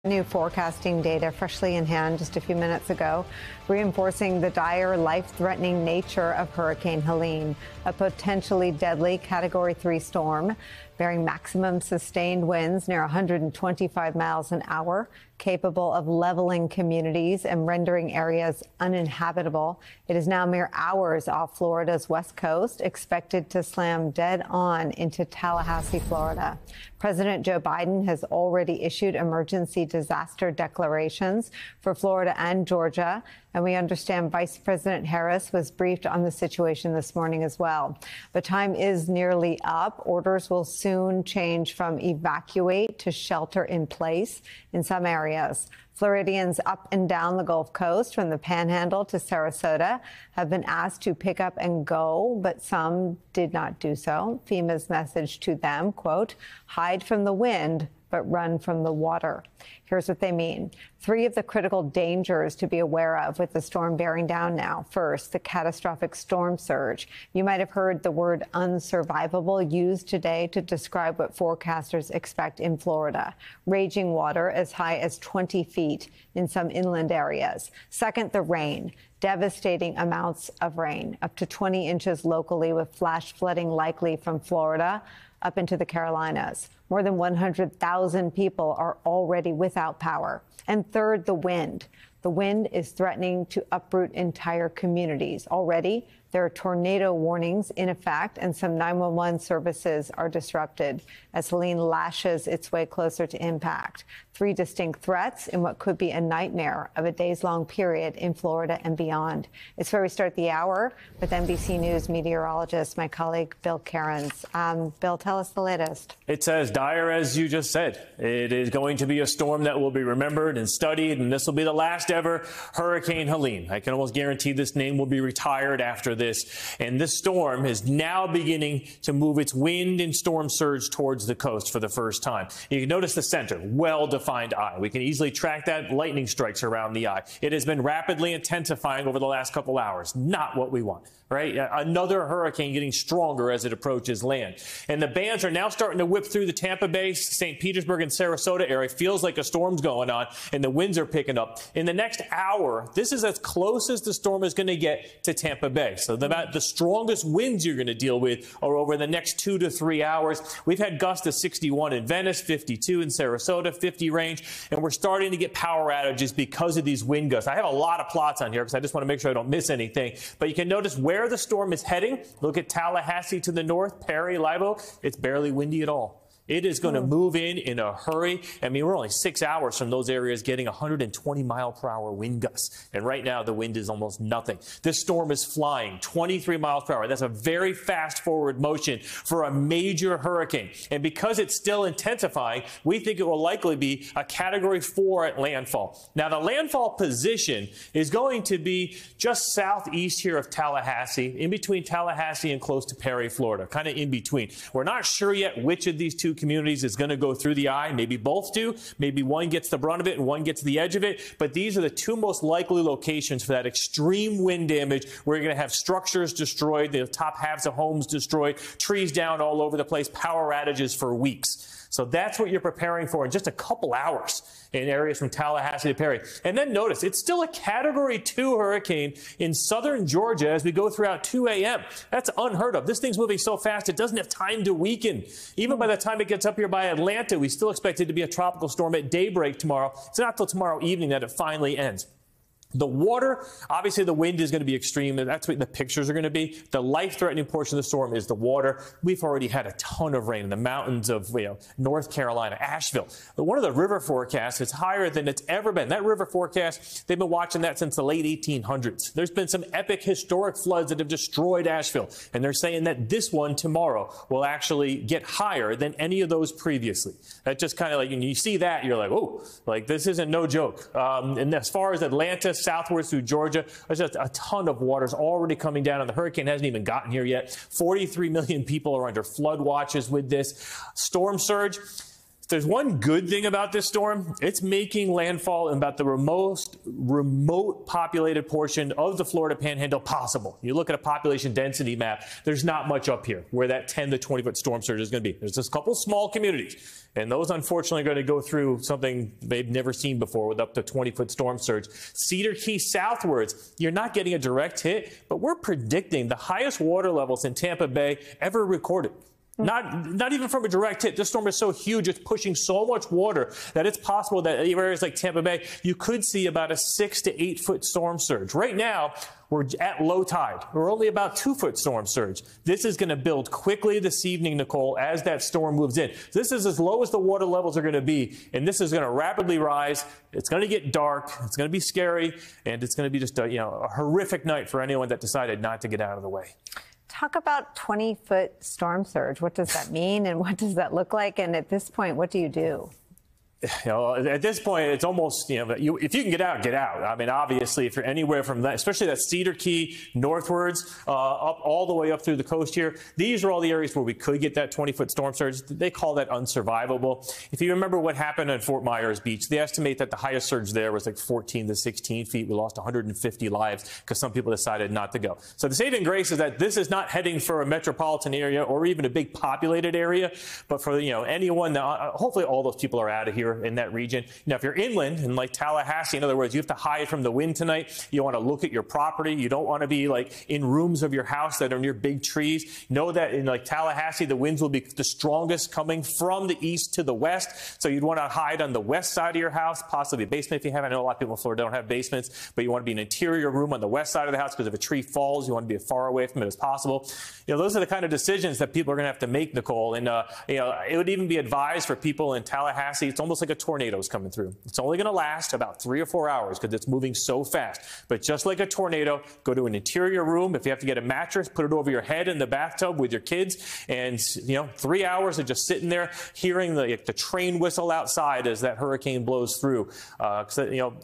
New forecasting data freshly in hand just a few minutes ago, reinforcing the dire, life-threatening nature of Hurricane Helene, a potentially deadly Category 3 storm bearing maximum sustained winds near 125 miles an hour, capable of leveling communities and rendering areas uninhabitable. It is now mere hours off Florida's west coast, expected to slam dead on into Tallahassee, Florida. President Joe Biden has already issued emergency disaster declarations for Florida and Georgia, and we understand Vice President Harris was briefed on the situation this morning as well. But time is nearly up. Orders will soon change from evacuate to shelter in place in some areas. Floridians up and down the Gulf Coast, from the Panhandle to Sarasota, have been asked to pick up and go, but some did not do so. FEMA's message to them, quote, hide from the wind, but run from the water. Here's what they mean. 3 of the critical dangers to be aware of with the storm bearing down now. First, the catastrophic storm surge. You might have heard the word unsurvivable used today to describe what forecasters expect in Florida. Raging water as high as 20 feet in some inland areas. Second, the rain. Devastating amounts of rain, up to 20 inches locally, with flash flooding likely from Florida up into the Carolinas. More than 100,000 people are already without power. And third, the wind. The wind is threatening to uproot entire communities. Already, there are tornado warnings in effect, and some 911 services are disrupted as Helene lashes its way closer to impact. 3 distinct threats in what could be a nightmare of a days-long period in Florida and beyond. It's where we start the hour with NBC News meteorologist, my colleague Bill Cairns. Bill, tell us the latest. It's as dire as you just said. It is going to be a storm that will be remembered and studied, and this will be the last ever Hurricane Helene. I can almost guarantee this name will be retired after this. And this storm is now beginning to move its wind and storm surge towards the coast for the first time. You can notice the center, well-defined eye. We can easily track that lightning strikes around the eye. It has been rapidly intensifying over the last couple hours. Not what we want, right? Another hurricane getting stronger as it approaches land. And the bands are now starting to whip through the Tampa Bay, St. Petersburg, and Sarasota area. Feels like a storm's going on, and the winds are picking up. In the next hour, this is as close as the storm is going to get to Tampa Bay. So the strongest winds you're going to deal with are over the next 2 to 3 hours. We've had gusts of 61 in Venice, 52 in Sarasota, 50 range, and we're starting to get power outages because of these wind gusts. I have a lot of plots on here because I just want to make sure I don't miss anything. But you can notice where the storm is heading. Look at Tallahassee to the north, Perry, Live Oak. It's barely windy at all. It is going to move in a hurry. I mean, we're only 6 hours from those areas getting 120-mile-per-hour wind gusts. And right now, the wind is almost nothing. This storm is flying 23 miles per hour. That's a very fast forward motion for a major hurricane. And because it's still intensifying, we think it will likely be a Category 4 at landfall. Now, the landfall position is going to be just southeast here of Tallahassee, in between Tallahassee and close to Perry, Florida, kind of in between. We're not sure yet which of these two communities is going to go through the eye. Maybe both do. Maybe one gets the brunt of it and one gets the edge of it. But these are the 2 most likely locations for that extreme wind damage, where you're going to have structures destroyed, the top halves of homes destroyed, trees down all over the place, power outages for weeks. So that's what you're preparing for in just a couple hours in areas from Tallahassee to Perry. And then notice, it's still a Category 2 hurricane in southern Georgia as we go throughout 2 a.m. That's unheard of. This thing's moving so fast, it doesn't have time to weaken. Even by the time it gets up here by Atlanta, we still expect it to be a tropical storm at daybreak tomorrow. It's not till tomorrow evening that it finally ends. The water, obviously the wind is going to be extreme. That's what the pictures are going to be. The life-threatening portion of the storm is the water. We've already had a ton of rain in the mountains of North Carolina, Asheville. But one of the river forecasts is higher than it's ever been. That river forecast, they've been watching that since the late 1800s. There's been some epic historic floods that have destroyed Asheville. And they're saying that this one tomorrow will actually get higher than any of those previously. That just kind of like, when you see that, you're like, oh, like this isn't no joke. And as far as Atlanta, southwards through Georgia, there's just a ton of water's already coming down, and the hurricane hasn't even gotten here yet. 43 million people are under flood watches with this storm surge. If there's one good thing about this storm, it's making landfall in about the most remote populated portion of the Florida Panhandle possible. You look at a population density map, there's not much up here where that 10 to 20 foot storm surge is going to be. There's just a couple small communities, and those unfortunately are going to go through something they've never seen before with up to 20 foot storm surge. Cedar Key southwards, you're not getting a direct hit, but we're predicting the highest water levels in Tampa Bay ever recorded. Not even from a direct hit. This storm is so huge, it's pushing so much water that it's possible that areas like Tampa Bay, you could see about a 6 to 8 foot storm surge. Right now, we're at low tide. We're only about 2 foot storm surge. This is going to build quickly this evening, Nicole, as that storm moves in. This is as low as the water levels are going to be, and this is going to rapidly rise. It's going to get dark. It's going to be scary, and it's going to be just a horrific night for anyone that decided not to get out of the way. Talk about 20-foot storm surge. What does that mean, and what does that look like? And at this point, what do you do? At this point, it's almost, if you can get out, get out. I mean, obviously, if you're anywhere from that, especially that Cedar Key northwards, up all the way up through the coast here, these are all the areas where we could get that 20-foot storm surge. They call that unsurvivable. If you remember what happened in Fort Myers Beach, they estimate that the highest surge there was like 14 to 16 feet. We lost 150 lives because some people decided not to go. So the saving grace is that this is not heading for a metropolitan area or even a big populated area, but for anyone that hopefully all those people are out of here in that region. Now, if you're inland in like Tallahassee, in other words, you have to hide from the wind tonight. You want to look at your property. You don't want to be like in rooms of your house that are near big trees. Know that in like Tallahassee, the winds will be the strongest coming from the east to the west. So you'd want to hide on the west side of your house, possibly a basement if you have. I know a lot of people in Florida don't have basements, but you want to be in an interior room on the west side of the house because if a tree falls, you want to be as far away from it as possible. Those are the kind of decisions that people are going to have to make, Nicole. And, it would even be advised for people in Tallahassee. It's almost like a tornado is coming through. It's only going to last about 3 or 4 hours because it's moving so fast. But just like a tornado, go to an interior room. If you have to get a mattress, put it over your head in the bathtub with your kids. And, 3 hours of just sitting there hearing the train whistle outside as that hurricane blows through.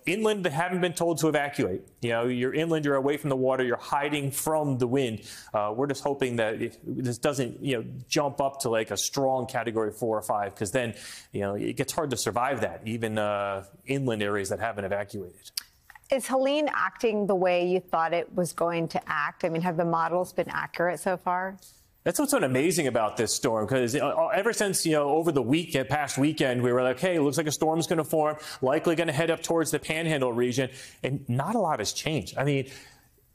Inland, they haven't been told to evacuate. You're inland, you're away from the water, you're hiding from the wind. We're just hoping that this doesn't, jump up to like a strong category 4 or 5, because then, it gets hard to survive that, even inland areas that haven't evacuated. Is Helene acting the way you thought it was going to act? I mean, have the models been accurate so far? That's what's so amazing about this storm, because ever since, over the past weekend, we were like, hey, it looks like a storm's going to form, likely going to head up towards the Panhandle region, and not a lot has changed. I mean,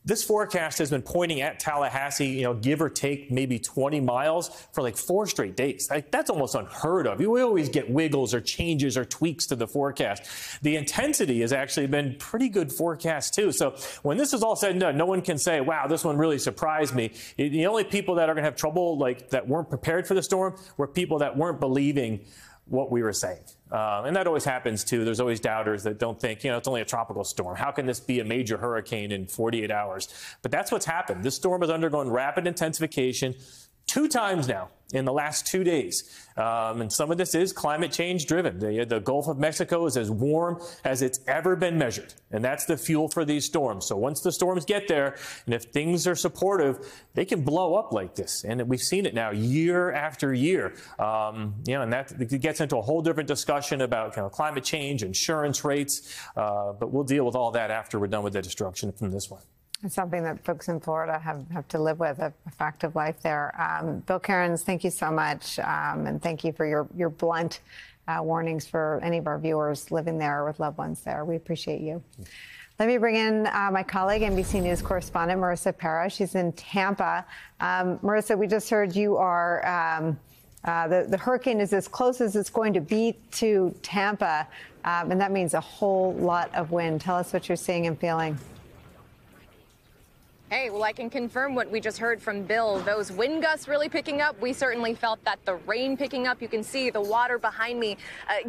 this forecast has been pointing at Tallahassee, give or take maybe 20 miles for like 4 straight days. Like, that's almost unheard of. We always get wiggles or changes or tweaks to the forecast. The intensity has actually been pretty good forecast too. So when this is all said and done, no one can say, wow, this one really surprised me. The only people that are going to have trouble, like that weren't prepared for the storm, were people that weren't believing what we were saying. And that always happens too. There's always doubters that don't think, it's only a tropical storm. How can this be a major hurricane in 48 hours? But that's what's happened. This storm has undergone rapid intensification 2 times now in the last 2 days. And some of this is climate change driven. The Gulf of Mexico is as warm as it's ever been measured. And that's the fuel for these storms. So once the storms get there, and if things are supportive, they can blow up like this. And we've seen it now year after year. And that gets into a whole different discussion about climate change, insurance rates. But we'll deal with all that after we're done with the destruction from this one. It's something that folks in Florida have to live with, a fact of life there. Bill Cairns, thank you so much. And thank you for your blunt warnings for any of our viewers living there with loved ones there. We appreciate you. Let me bring in my colleague, NBC News correspondent Marissa Para. She's in Tampa. Marissa, we just heard you are, the hurricane is as close as it's going to be to Tampa. And that means a whole lot of wind. Tell us what you're seeing and feeling. Hey, well, I can confirm what we just heard from Bill. Those wind gusts really picking up. We certainly felt that. The rain picking up. You can see the water behind me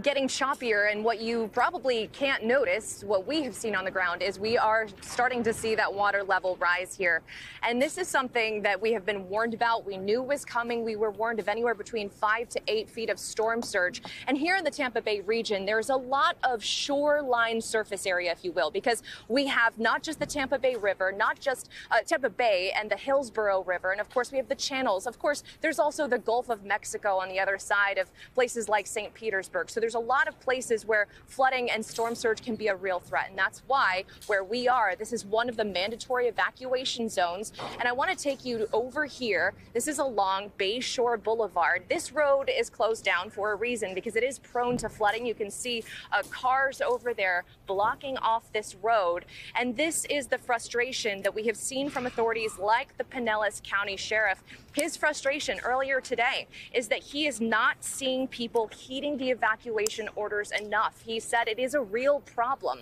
getting choppier. And what you probably can't notice, what we have seen on the ground, is we are starting to see that water level rise here. And this is something that we have been warned about. We knew was coming. We were warned of anywhere between 5 to 8 feet of storm surge. And here in the Tampa Bay region, there's a lot of shoreline surface area, if you will, because we have not just the Tampa Bay River, not just Tampa Bay and the Hillsborough River. And of course, we have the channels. Of course, there's also the Gulf of Mexico on the other side of places like St. Petersburg. So there's a lot of places where flooding and storm surge can be a real threat. And that's why where we are, this is one of the mandatory evacuation zones. And I want to take you over here. This is along Bayshore Boulevard. This road is closed down for a reason because it is prone to flooding. You can see cars over there blocking off this road. And this is the frustration that we have seen from authorities like the Pinellas County Sheriff. His frustration earlier today is that he is not seeing people heeding the evacuation orders enough. He said it is a real problem,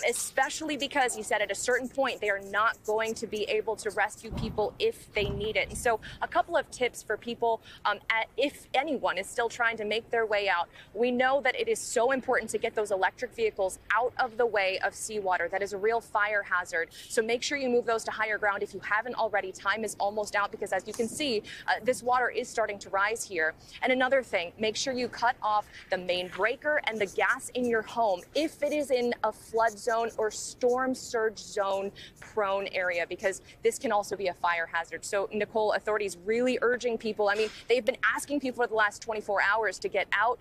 especially because he said at a certain point they are not going to be able to rescue people if they need it. And so a couple of tips for people if anyone is still trying to make their way out. We know that it is so important to get those electric vehicles out of the way of seawater. That is a real fire hazard. So make sure you move those to higher ground if you haven't already. Time is almost out because, as you can see, this water is starting to rise here. And another thing, make sure you cut off the main breaker and the gas in your home if it is in a flood zone or storm surge zone prone area, because this can also be a fire hazard. So, Nicole, authorities really urging people. I mean, they've been asking people for the last 24 hours to get out,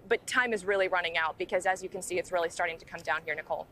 but time is really running out because, as you can see, it's really starting to come down here, Nicole.